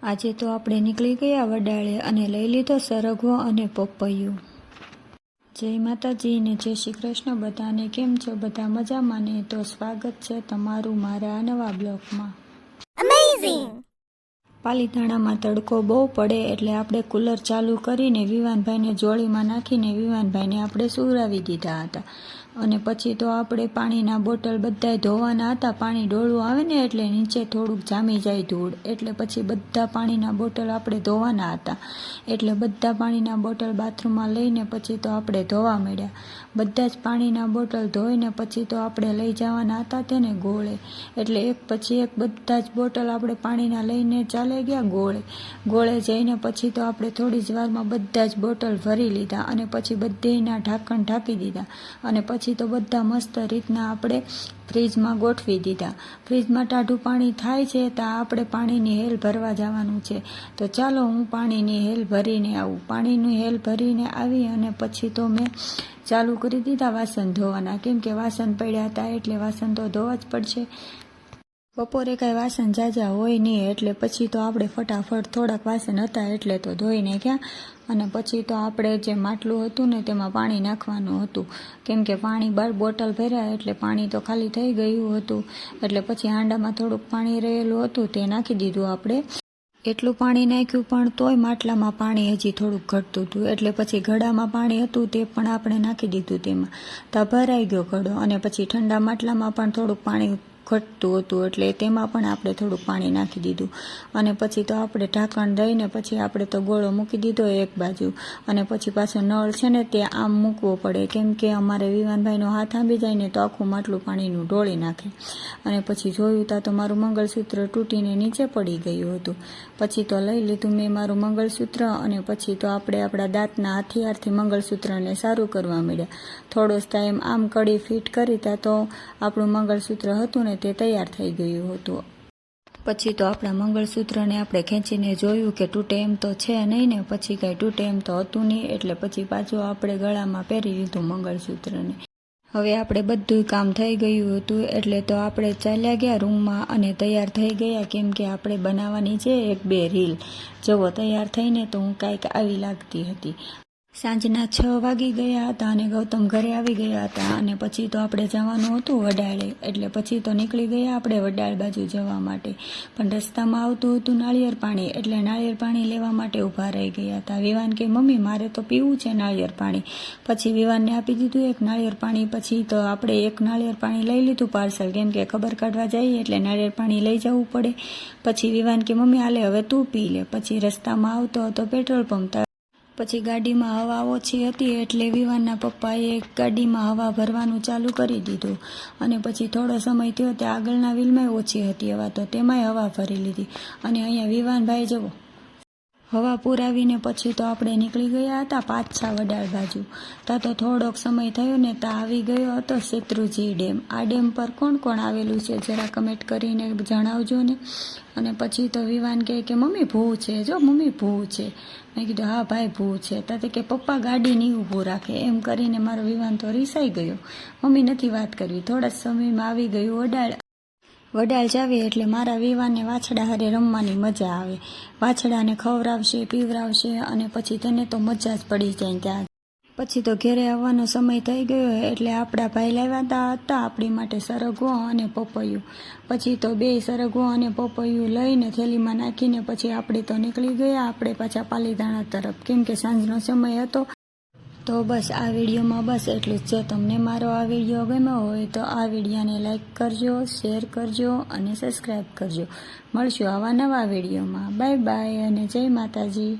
આજે તો આપણે નીકળી ગયા વડાળે અને લઈ લીધો સરગવો અને પપૈયું। જય માતાજી ને જય શ્રી કૃષ્ણ બધાને। કેમ છો? બધા મજામાં ને? તો સ્વાગત છે તમારું મારા નવા બ્લોગમાં। પાલીતાણામાં તડકો બહુ પડે એટલે આપણે કુલર ચાલુ કરીને વિવાનભાઈને જોડીમાં નાખીને વિવાનભાઈને આપણે સુવડાવી દીધા હતા। અને પછી તો આપણે પાણીના બોટલ બધાય ધોવાના હતા। પાણી ડોળું આવે ને એટલે નીચે થોડુંક જામી જાય ધૂળ, એટલે પછી બધા પાણીના બોટલ આપણે ધોવાના હતા। એટલે બધા પાણીના બોટલ બાથરૂમમાં લઈને પછી તો આપણે ધોવા માંડ્યા। બધા જ પાણીના બોટલ ધોઈને પછી તો આપણે લઈ જવાના હતા તેને ગોળે, એટલે એક પછી એક બધા જ બોટલ આપણે પાણીના લઈને ચાલે ગયા ગોળે જઈને પછી તો આપણે થોડી જ વારમાં બધા જ બોટલ ભરી લીધા અને પછી બધેયના ઢાંકણ ઢાંકી દીધા અને પછી તો બધા મસ્ત રીતના આપણે ફ્રીજમાં ગોઠવી દીધા। ફ્રીજમાં ટાઢું પાણી થાય છે તો આપણે પાણીની હેલ ભરવા જવાનું છે, તો ચાલો હું પાણીની હેલ ભરીને આવું। પાણીની હેલ ભરીને આવી અને પછી તો મેં ચાલુ કરી દીધા વાસણ ધોવાના, કેમ કે વાસણ પડ્યા હતા એટલે વાસણ તો ધોવા જ પડશે। બપોરે કાંઈ વાસણ ઝાઝા હોય નહીં એટલે પછી તો આપણે ફટાફટ થોડાક વાસણ હતા એટલે તો ધોઈ નાખ્યા। અને પછી તો આપણે જે માટલું હતું ને તેમાં પાણી નાખવાનું હતું, કેમ કે પાણી બોટલ ભર્યા એટલે પાણી તો ખાલી થઈ ગયું હતું, એટલે પછી હાંડામાં થોડુંક પાણી રહેલું હતું તે નાખી દીધું આપણે। એટલું પાણી નાખ્યું પણ તોય માટલામાં પાણી હજી થોડુંક ઘટતું હતું, એટલે પછી ઘડામાં પાણી હતું તે પણ આપણે નાખી દીધું તેમાં, તો ભરાઈ ગયો ઘડો। અને પછી ઠંડા માટલામાં પણ થોડુંક પાણી ઘટતું હતું એટલે તેમાં પણ આપણે થોડુંક પાણી નાખી દીધું અને પછી તો આપણે ઢાંકણ દઈને પછી આપણે તો ગોળો મૂકી દીધો એક બાજુ અને પછી પાછો નળ છે ને તે આમ મૂકવો પડે, કેમ કે અમારે વિવાનભાઈનો હાથ આંબી જાય ને તો આખું માટલું પાણીનું ઢોળી નાખે। અને પછી જોયું તા તો મારું મંગળસૂત્ર તૂટીને નીચે પડી ગયું હતું। પછી તો લઈ લીધું મેં મારું મંગળસૂત્ર અને પછી તો આપણે આપણા દાંતના હથિયારથી મંગળસૂત્રને સારું કરવા માંડ્યા। થોડો ટાઈમ આમ કડી ફિટ કરી તા તો આપણું મંગળસૂત્ર હતું ને તે તૈયાર થઈ ગયું હતું। પછી તો આપણા મંગળસૂત્રને આપણે ખેંચીને જોયું કે તૂટે એમ તો છે નહીં ને, પછી કાંઈ તૂટે એમ તો હતું નહીં, એટલે પછી પાછું આપણે ગળામાં પહેરી લીધું મંગળસૂત્રને। હવે આપણે બધું કામ થઈ ગયું હતું એટલે તો આપણે ચાલ્યા ગયા રૂમમાં અને તૈયાર થઈ ગયા, કેમ કે આપણે બનાવવાની છે 1-2 રીલ। જવો તૈયાર થઈને તો હું કાંઈક આવી લાગતી હતી। સાંજના 6 વાગી ગયા હતા અને ગૌતમ ઘરે આવી ગયા હતા અને પછી તો આપણે જવાનું હતું વડાળે, એટલે પછી તો નીકળી ગયા આપણે વડાળ બાજુ જવા માટે। પણ રસ્તામાં આવતું હતું નાળિયેર પાણી, એટલે નાળિયેર પાણી લેવા માટે ઊભા રહી ગયા હતા। વિવાન કે મમ્મી મારે તો પીવું છે નાળિયેર પાણી, પછી વિવાનને આપી દીધું એક નાળિયેર પાણી। પછી તો આપણે એક નાળિયેર પાણી લઈ લીધું પાર્સલ, કેમ કે ખબર કાઢવા જઈએ એટલે નાળિયેર પાણી લઈ જવું પડે। પછી વિવાન કે મમ્મી હાલે હવે તું પી લે। પછી રસ્તામાં આવતો હતો પેટ્રોલ પંપ, પછી ગાડીમાં હવા ઓછી હતી એટલે વિવાનના પપ્પાએ ગાડીમાં હવા ભરવાનું ચાલુ કરી દીધું અને પછી થોડો સમય થયો તે આગળના વ્હીલમાં ઓછી હતી હવા, તો તેમાંય હવા ભરી લીધી। અને અહીંયા વિવાનભાઈ જવો હવા પુરાવીને પછી તો આપણે નીકળી ગયા હતા પાછા વડાળ બાજુ। તા તો થોડોક સમય થયો ને તા આવી ગયો હતો શેત્રુંજી ડેમ। આ ડેમ પર કોણ કોણ આવેલું છે જરા કમેન્ટ કરીને જણાવજો ને। અને પછી તો વિવાન કહે કે મમ્મી ભૂ છે, જો મમ્મી ભૂ છે। મેં કીધું હા ભાઈ ભૂ છે। તાતે કે પપ્પા ગાડી નહીં ઊભું રાખે, એમ કરીને મારો વિવાન તો રીસાઈ ગયો। મમ્મી નથી વાત કરવી, થોડા સમયમાં આવી ગયું વડાળ જાવે એટલે મારા વિવાનને વાછડા હારે રમવાની મજા આવે। વાછડાને ખવડાવશે પીવડાવશે અને પછી તેને તો મજા જ પડી જાય ત્યાં। પછી તો ઘેરે આવવાનો સમય થઈ ગયો એટલે આપણા ભાઈ લાવ્યા હતા આપણી માટે સરગવો અને પપૈયું। પછી તો 2 સરગવો અને પપૈયું લઈને થેલીમાં નાખીને પછી આપણે તો નીકળી ગયા આપણે પાછા પાલીતાણા તરફ, કેમ કે સાંજનો સમય હતો। તો બસ આ વિડીયોમાં બસ એટલું જ। જો તમને મારો આ વિડીયો ગમ્યો હોય તો આ વિડીયોને લાઈક કરજો, શેર કરજો અને સબસ્ક્રાઈબ કરજો। મળશું આવા નવા વિડીયોમાં। બાય બાય અને જય માતાજી।